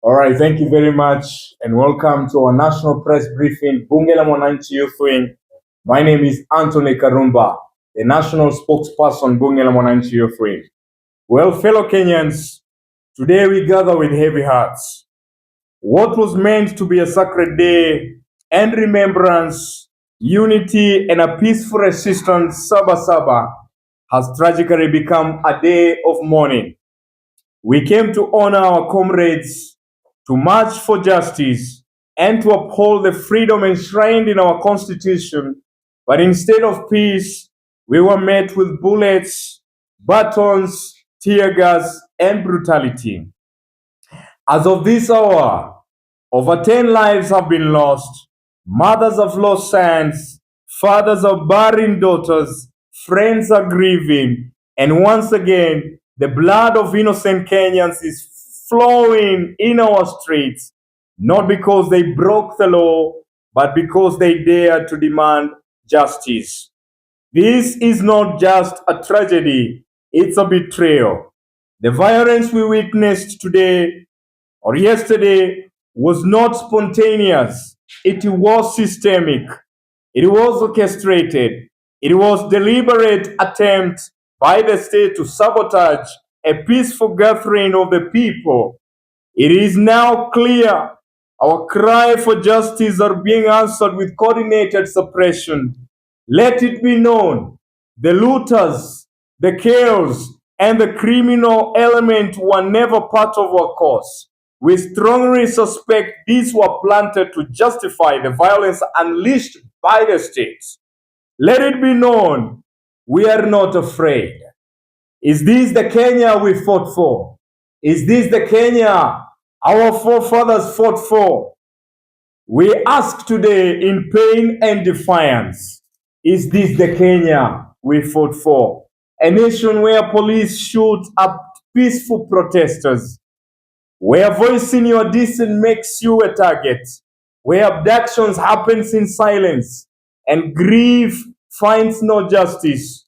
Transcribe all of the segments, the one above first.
All right, thank you very much and welcome to our national press briefing, Bunge la Mwananchi Youth Wing. My name is Anthony Karumba, the national spokesperson, Bunge la Mwananchi Youth Wing. Well, fellow Kenyans, today we gather with heavy hearts. What was meant to be a sacred day and remembrance, unity, and a peaceful resistance, Saba Saba, has tragically become a day of mourning. We came to honor our comrades, to march for justice, and to uphold the freedom enshrined in our Constitution, but instead of peace, we were met with bullets, batons, tear gas, and brutality. As of this hour, over 10 lives have been lost, mothers have lost sons, fathers are burying daughters, friends are grieving, and once again, the blood of innocent Kenyans is flowing in our streets, not because they broke the law, but because they dared to demand justice. This is not just a tragedy, it's a betrayal. The violence we witnessed today or yesterday was not spontaneous, it was systemic, it was orchestrated, it was deliberate attempt by the state to sabotage a peaceful gathering of the people. It is now clear our cry for justice are being answered with coordinated suppression. Let it be known, the looters, the chaos, and the criminal element were never part of our cause. We strongly suspect these were planted to justify the violence unleashed by the states. Let it be known, we are not afraid. Is this the Kenya we fought for? Is this the Kenya our forefathers fought for? We ask today in pain and defiance, is this the Kenya we fought for? A nation where police shoot up peaceful protesters, where voicing your dissent makes you a target, where abductions happens in silence and grief finds no justice.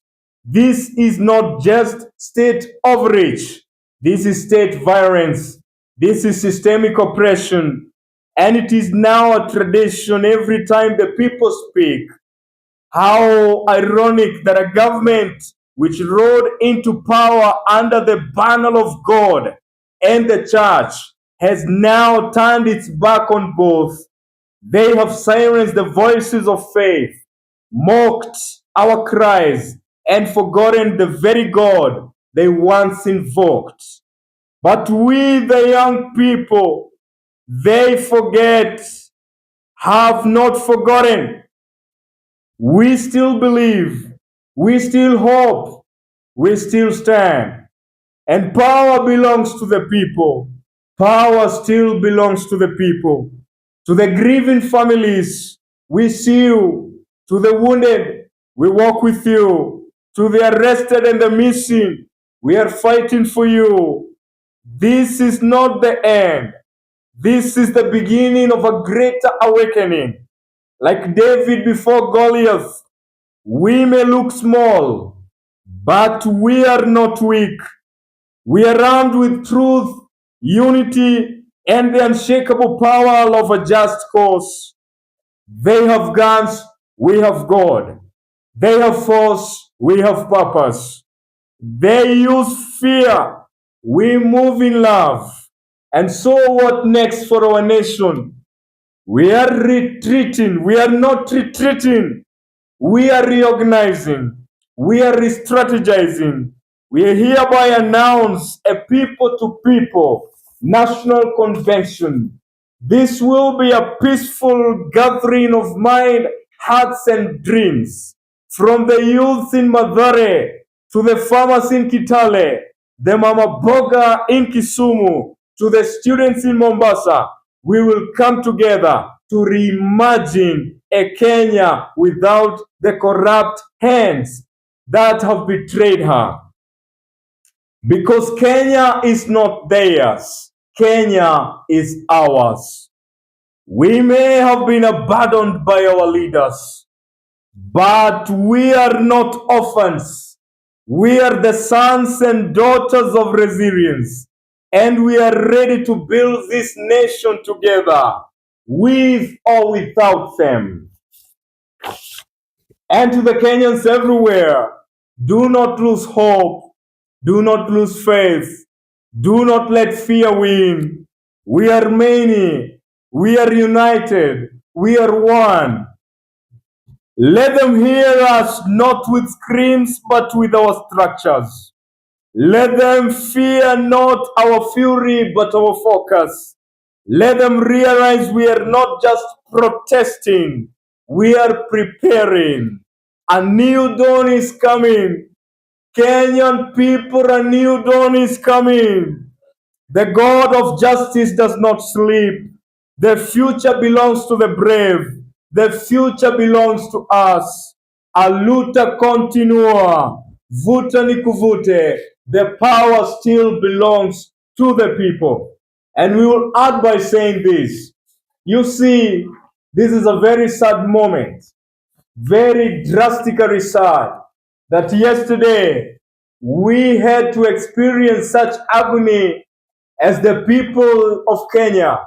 This is not just state overreach. This is state violence. This is systemic oppression. And it is now a tradition every time the people speak. How ironic that a government which rode into power under the banner of God and the church has now turned its back on both. They have silenced the voices of faith, mocked our cries, and forgotten the very God they once invoked. But we, the young people, they forget, have not forgotten. We still believe, we still hope, we still stand. And power belongs to the people. Power still belongs to the people. To the grieving families, we see you. To the wounded, we walk with you. To the arrested and the missing, we are fighting for you. This is not the end. This is the beginning of a greater awakening. Like David before Goliath, we may look small, but we are not weak. We are armed with truth, unity, and the unshakable power of a just cause. They have guns, we have God. They have force, we have purpose. They use fear, we move in love. And so what next for our nation? We are retreating, we are not retreating. We are reorganizing, we are re-strategizing. We hereby announce a people-to-people national convention. This will be a peaceful gathering of mind, hearts, and dreams. From the youth in Mathare to the farmers in Kitale, the Mama Boga in Kisumu, to the students in Mombasa, we will come together to reimagine a Kenya without the corrupt hands that have betrayed her. Because Kenya is not theirs, Kenya is ours. We may have been abandoned by our leaders, but we are not orphans. We are the sons and daughters of resilience. and we are ready to build this nation together, with or without them. And to the Kenyans everywhere, do not lose hope, do not lose faith, do not let fear win. We are many, we are united, we are one. Let them hear us not with screams but with our structures. Let them fear not our fury but our focus. Let them realize we are not just protesting, we are preparing. A new dawn is coming. Kenyan people, a new dawn is coming. The God of justice does not sleep. The future belongs to the brave. The future belongs to us. A luta continua. Vuta ni kuvute. The power still belongs to the people. And we will add by saying this. You see, this is a very sad moment, very drastically sad, that yesterday we had to experience such agony as the people of Kenya,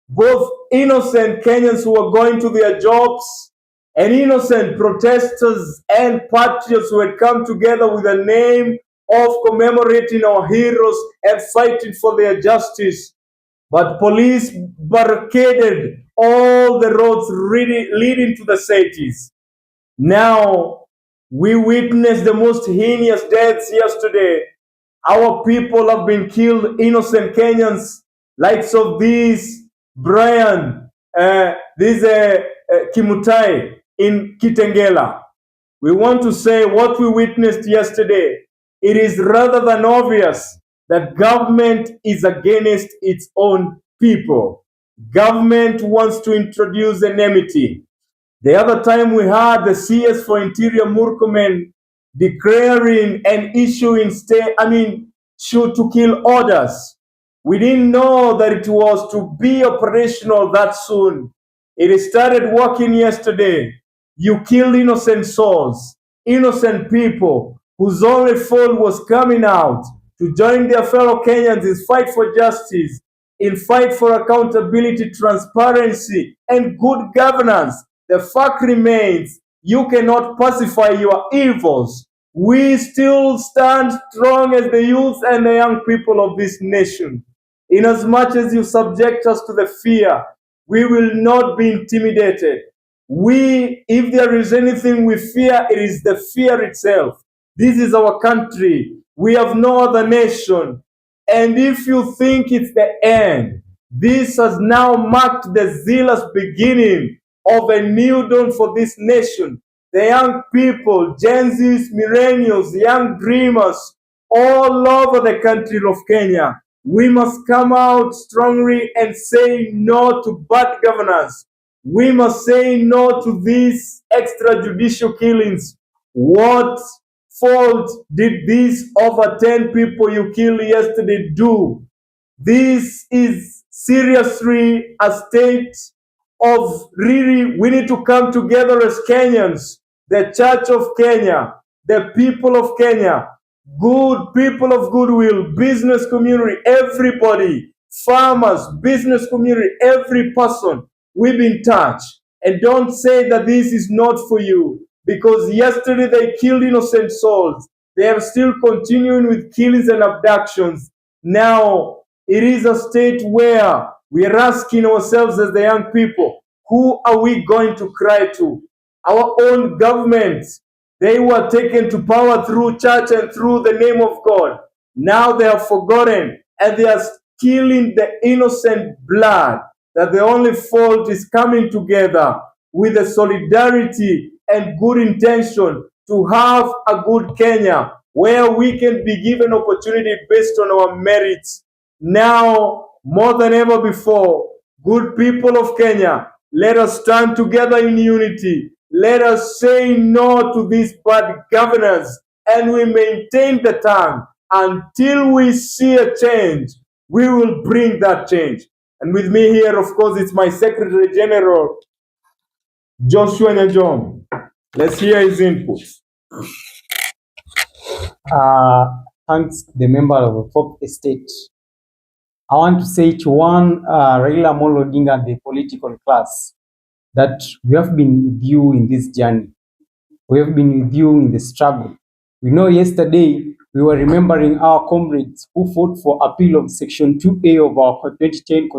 both innocent Kenyans who were going to their jobs and innocent protesters and patriots who had come together with a name of commemorating our heroes and fighting for their justice. But police barricaded all the roads leading to the cities. Now, we witnessed the most heinous deaths yesterday. Our people have been killed, innocent Kenyans, likes of this Brian, Kimutai in Kitengela. We want to say what we witnessed yesterday. It is rather than obvious that government is against its own people. Government wants to introduce enmity. The other time we had the CS for Interior Murkomen declaring and issuing shoot to kill orders. We didn't know that it was to be operational that soon. It started working yesterday. You killed innocent souls, innocent people whose only fault was coming out to join their fellow Kenyans in fight for justice, in fight for accountability, transparency, and good governance. The fact remains, you cannot pacify your evils. We still stand strong as the youth and the young people of this nation. Inasmuch as you subject us to the fear, we will not be intimidated. If there is anything we fear, it is the fear itself. This is our country. We have no other nation. And if you think it's the end, this has now marked the zealous beginning of a new dawn for this nation. The young people, Gen Zs, millennials, young dreamers, all over the country of Kenya, we must come out strongly and say no to bad governance. We must say no to these extrajudicial killings. What fault did these over 10 people you killed yesterday do? This is seriously a state of really, we need to come together as Kenyans, the Church of Kenya, the people of Kenya, good people of goodwill, business community, everybody, farmers, business community, every person, we've been touched. And don't say that this is not for you, because yesterday they killed innocent souls. They are still continuing with killings and abductions. Now, it is a state where we are asking ourselves as the young people, who are we going to cry to? Our own governments. They were taken to power through church and through the name of God. Now they have forgotten and they are killing the innocent blood. That the only fault is coming together with the solidarity and good intention to have a good Kenya where we can be given opportunity based on our merits. Now, more than ever before, good people of Kenya, let us stand together in unity. Let us say no to these bad governors, and we maintain the tongue until we see a change. We will bring that change. And with me here, of course, it's my Secretary General, Joshua Nyajong. Let's hear his input. Thanks the member of the Fourth Estate I want to say to one Raila Amolo Odinga and the political class that we have been with you in this journey. We have been with you in the struggle. We know yesterday we were remembering our comrades who fought for appeal of Section 2A of our 2010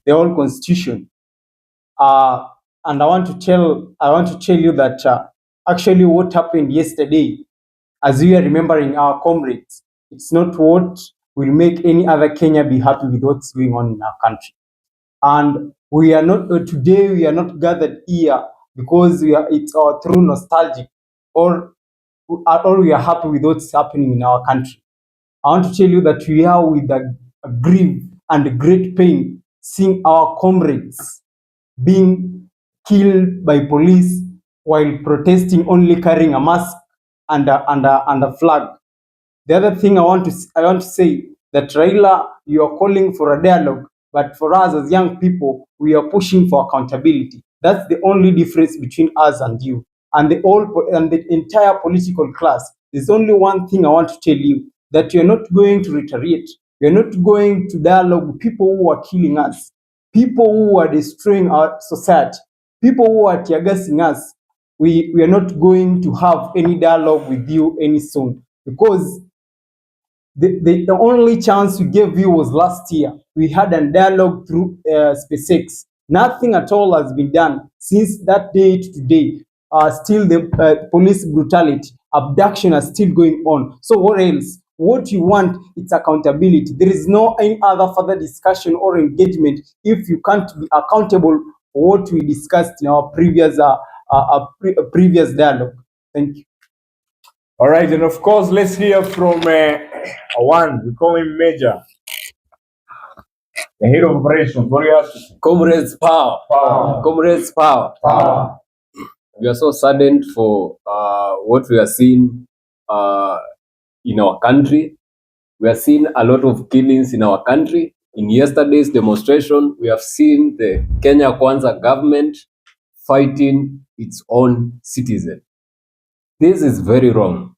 the old constitution. And I want to tell you that actually what happened yesterday, as we are remembering our comrades, it's not what will make any other Kenya be happy with what's going on in our country. And we are not today. We are not gathered here because it's through nostalgic or we are happy with what's happening in our country. I want to tell you that we are with a grief and a great pain seeing our comrades being killed by police while protesting, only carrying a mask and a flag. The other thing I want to say that Raila, you are calling for a dialogue, but for us as young people, we are pushing for accountability. That's the only difference between us and you and the entire political class. There's only one thing I want to tell you, that you're not going to retaliate. You're not going to dialogue with people who are killing us, people who are destroying our society, people who are tear gassing us. We are not going to have any dialogue with you any soon, because the only chance we gave you was last year. We had a dialogue through SpaceX. Nothing at all has been done since that day to today. Still the police brutality, abduction are still going on. So what else? What you want, it's accountability. There is no any other further discussion or engagement if you can't be accountable for what we discussed in our previous dialogue. Thank you. All right, and of course, let's hear from one. We call him Major, the head of operations. What do you have to say? Comrades, power. Power. Comrades, power. Power. We are so saddened for what we are seeing in our country. We are seeing a lot of killings in our country. In yesterday's demonstration, we have seen the Kenya Kwanza government fighting its own citizens. This is very wrong.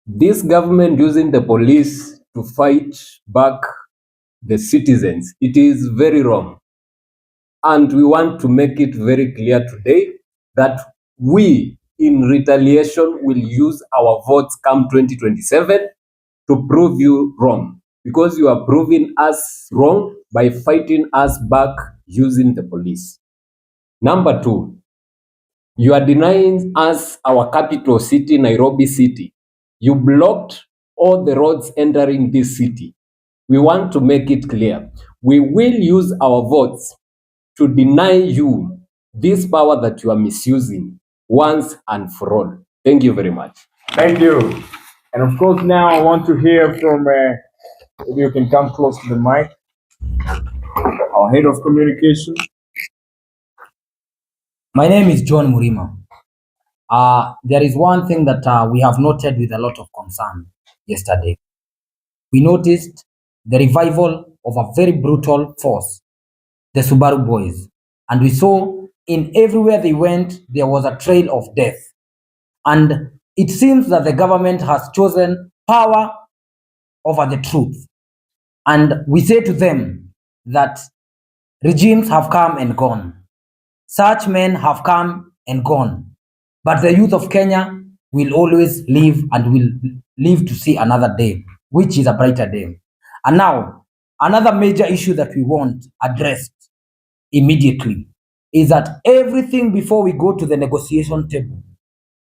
This government using the police to fight back the citizens, it is very wrong. And we want to make it very clear today that we, in retaliation, will use our votes come 2027 to prove you wrong, because you are proving us wrong by fighting us back using the police. Number two, you are denying us our capital city, Nairobi City. You blocked all the roads entering this city. We want to make it clear. We will use our votes to deny you this power that you are misusing once and for all. Thank you very much. Thank you. And of course, now I want to hear from, if you can come close to the mic, our head of communication. My name is John Murima. There is one thing that we have noted with a lot of concern yesterday. We noticed the revival of a very brutal force, the Subaru boys. And we saw in everywhere they went, there was a trail of death. And it seems that the government has chosen power over the truth. And we say to them that regimes have come and gone. Such men have come and gone. But the youth of Kenya will always live and will live to see another day, which is a brighter day. And now, another major issue that we want addressed immediately is that everything before we go to the negotiation table,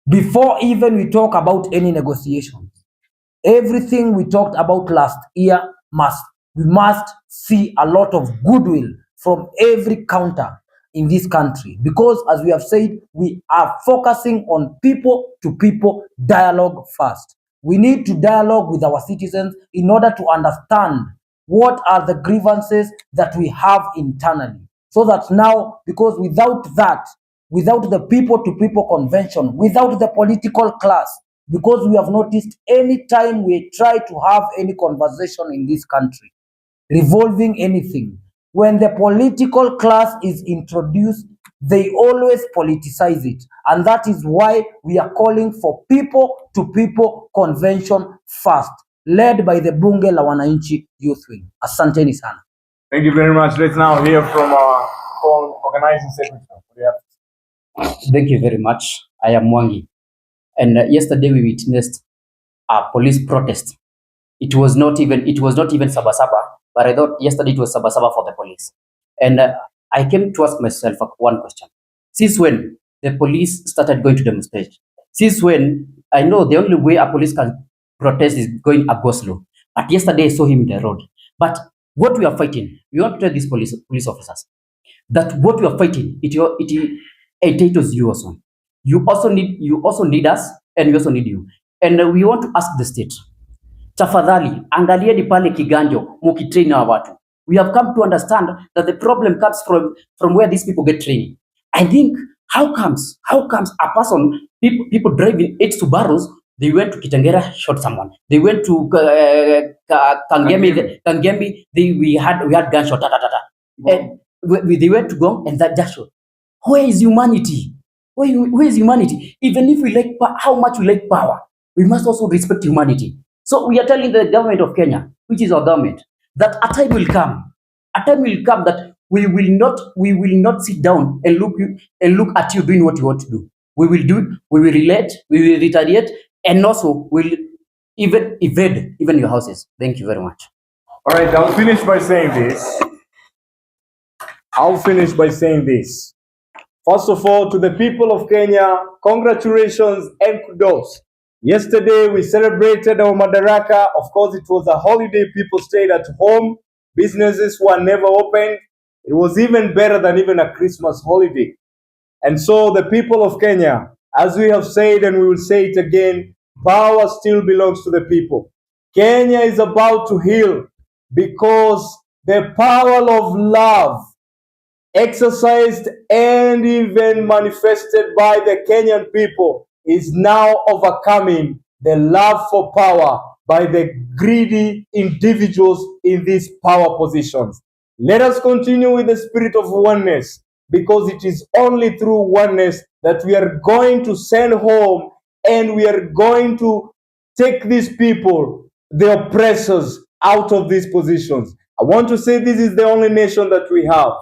before even we talk about any negotiations, everything we talked about last year we must see a lot of goodwill from every counter in this country, because as we have said, we are focusing on people to people dialogue first. We need to dialogue with our citizens in order to understand what are the grievances that we have internally, so that now, because without that, without the people to people convention, without the political class, because we have noticed any time we try to have any conversation in this country revolving anything, when the political class is introduced, they always politicize it. And that is why we are calling for people to people convention first. led by the Bunge la Wananchi Youth Wing. Asanteni sana. Thank you very much. Let's now hear from our own organizing secretary. Thank you very much. I am Mwangi. And yesterday we witnessed a police protest. It was not even Sabasaba, but I thought yesterday it was Sabasaba for the police. And I came to ask myself one question. Since when the police started going to demonstrate? Since when? I know the only way a police can protest is going a go-slow. But yesterday I saw him in the road. But what we are fighting, we want to tell these police officers that what we are fighting, it entitles you also. You also need us, and we also need you. And we want to ask the state, tafadhali angalieni pale Kiganjo mukitrain hawa watu. We have come to understand that the problem comes from where these people get training. I think how comes a person, people driving 8 Subarus, they went to Kitengera, shot someone. They went to Kangemi, we had gunshot, and they went to Gong, and that just shot. Where is humanity? Where is humanity? Even if we like how much we like power, we must also respect humanity. So we are telling the government of Kenya, which is our government, that a time will come that we will not sit down and look at you doing what you want to do. We will relate, we will retaliate, and also we'll even evade even your houses. Thank you very much. All right, I'll finish by saying this. First of all, to the people of Kenya, congratulations and kudos. Yesterday, we celebrated our Madaraka. Of course, it was a holiday. People stayed at home. Businesses were never opened. It was even better than even a Christmas holiday. And so the people of Kenya, as we have said and we will say it again, power still belongs to the people. Kenya is about to heal because the power of love exercised and even manifested by the Kenyan people is now overcoming the love for power by the greedy individuals in these power positions. Let us continue with the spirit of oneness, because it is only through oneness that we are going to send home and we are going to take these people, the oppressors, out of these positions. I want to say this is the only nation that we have.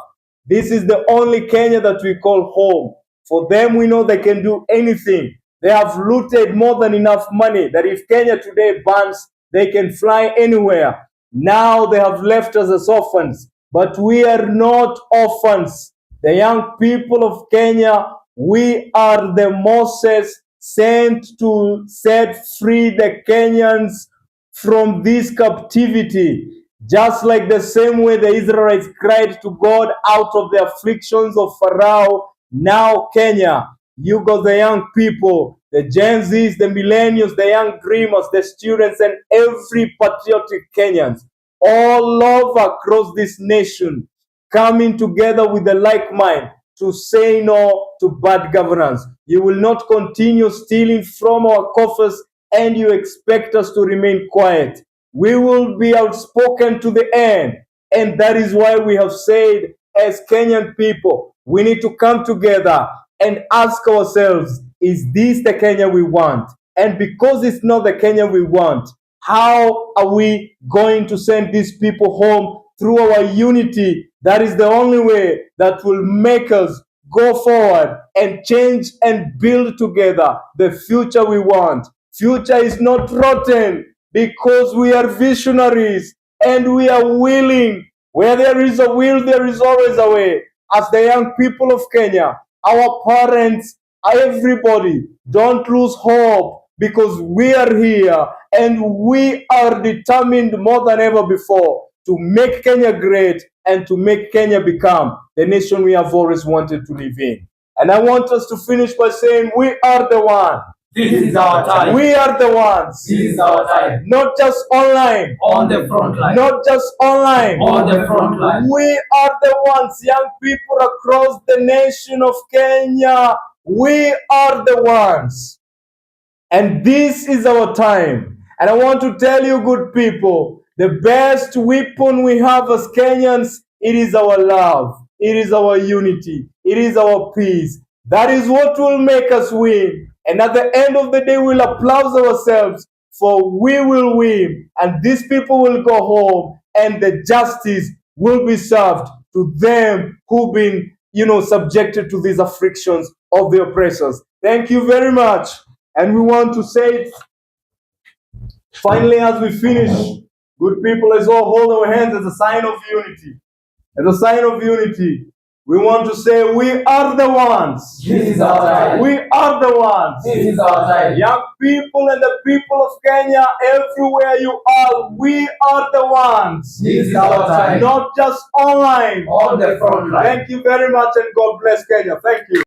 This is the only Kenya that we call home. For them, we know they can do anything. They have looted more than enough money that if Kenya today bans, they can fly anywhere. Now they have left us as orphans, but we are not orphans. The young people of Kenya, we are the Moses sent to set free the Kenyans from this captivity. Just like the same way the Israelites cried to God out of the afflictions of Pharaoh, now Kenya, you got the young people, the Gen Zs, the millennials, the young dreamers, the students, and every patriotic Kenyans all over across this nation coming together with the like mind to say no to bad governance. You will not continue stealing from our coffers and you expect us to remain quiet. We will be outspoken to the end. And that is why we have said, as Kenyan people, we need to come together and ask ourselves, is this the Kenya we want? And because it's not the Kenya we want, how are we going to send these people home? Through our unity. That is the only way that will make us go forward and change and build together the future we want. Future is not rotten because we are visionaries and we are willing. Where there is a will, there is always a way. As the young people of Kenya, our parents, everybody, don't lose hope, because we are here and we are determined more than ever before to make Kenya great and to make Kenya become the nation we have always wanted to live in. And I want us to finish by saying, we are the one. This is our time. We are the ones. This is our time. Not just online. On the front line. Not just online. On the front line. We are the ones, young people across the nation of Kenya. We are the ones. And this is our time. And I want to tell you, good people, the best weapon we have as Kenyans, it is our love. It is our unity. It is our peace. That is what will make us win. And at the end of the day, we'll applaud ourselves for we will win, and these people will go home, and the justice will be served to them who've been, subjected to these afflictions of the oppressors. Thank you very much. And we want to say it finally as we finish. Good people, let's all hold our hands as a sign of unity. As a sign of unity, we want to say, we are the ones. This is our time. We are the ones. This is our time. Young people and the people of Kenya, everywhere you are, we are the ones. This is our time. Not just online. On the front line. Thank you very much, and God bless Kenya. Thank you.